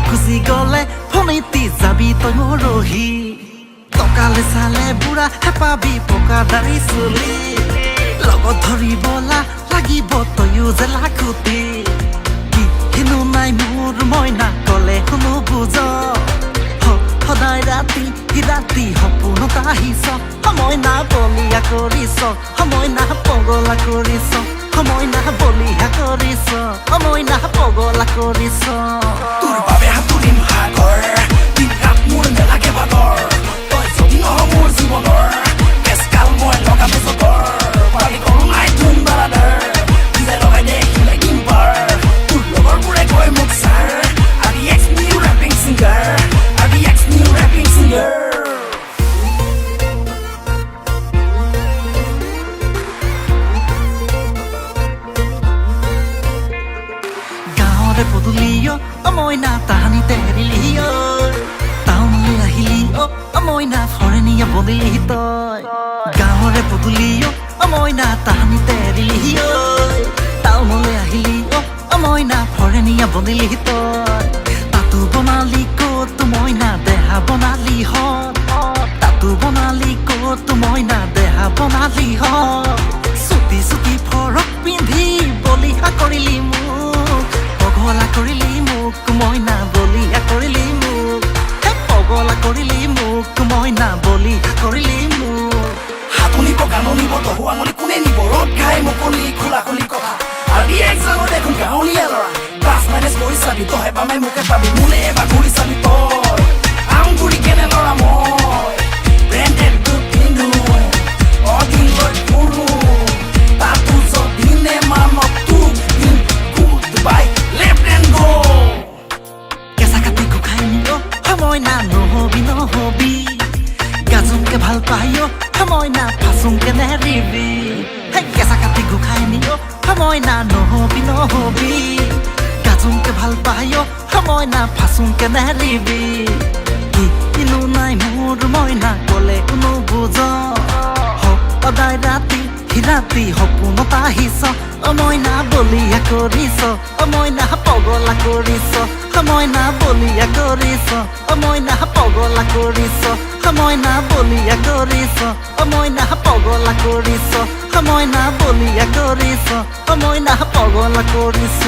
খুচি গলে ফোনেতি যাবি তই মৰহি টকালে চালে বুঢ়া হেপাবি পকা দাড়ি চুলি লগত ধৰিবলা লাগিব তয়ো যে লাখুতি কি হেনো নাই মোৰ মইনা কলে শুনো বুজ সদায় ৰাতি সপোনত আহিছ সময় না বলিয়া কৰিছ সময় না পগলা কৰিছ সময় না বলিয়া কৰিছ সময় না পগলা কৰিছ তোৰ বাবে হাতুৰিম সাগৰ দিন ৰাত মোৰ নেলাগে ভাগৰ তই যদি নহ মোৰ জীৱনৰ কেচকাল মই লগামে জগৰ পাৰি কৰো নাই ধুম বাৰাদাৰ নিজে লগাই দে হিলাই দিম বাৰ তোৰ লগৰবোৰে কয় মোক sir RDX new rapping singer RDX new rapping singer পদুলিও মইনা তাহানি তেৰিলিও টাউনলৈ আহিলিও মইনা ফৰেনিয়া বনিলি তই গাঁৱৰে পদুলিও মইনা তাহানি তেৰিলিও টাউনলৈ আহিলিও মইনা ফৰেনিয়া বনিলি তই তাতো বনালি ক'ত মইনা দেহা বনালি হত তাতো বনালি ক'ত মইনা দেহা বনালি হত চুটি চুটি ফৰক পিন্ধি বলিহা কৰিলি মোক পগলা কৰিলি মোক মইনা বলিয়া কৰিলি মোক পগলা কৰিলি মোক মইনা বলিয়া কৰিলি মোক হাতুনিব গাননিব তহু আঙুলি কোনে নিব ৰদ খাই মুকলি খোলা খুলি কথা RDX জানো দেখোন গাঁৱলীয়া ল'ৰা ক্লাছ মাইনাছ কৰি চাবি তহে পামে মোকে পাবি মোলে এবাৰ ঘূৰি চাবি তই আঙুৰি কেনে ল'ৰা মই ব্ৰেণ্ডেড গুড পিন্ধো অদিন লৈ ফুৰো তাতো যদিনে মানক তোক দিন গুড বাই লেফ্ট এণ্ড গ' কেঁচা কাটি গোখাই নিও সময় না নহবি গাজোনকে ভাল পাইও সময় না ফাচোনকে নেৰিবি কেঁচা কাটি গোখাই নিও সময় না নহবি গাজোনকে ভাল পাইও সময় না ফাচোনকে নেৰিবি কিনো নাই মোৰ মইনা কলে কোনো বুজ সদায় ৰাতি সপোনত আহিছ মইনা বলিয়া কৰিছ মইনা পগলা কৰিছ মইনা বলিয়া কৰিছ মইনা পগলা কৰিছ মইনা বলিয়া কৰিছ মইনা পগলা কৰিছ মইনা বলিয়া কৰিছ মইনা পগলা কৰিছ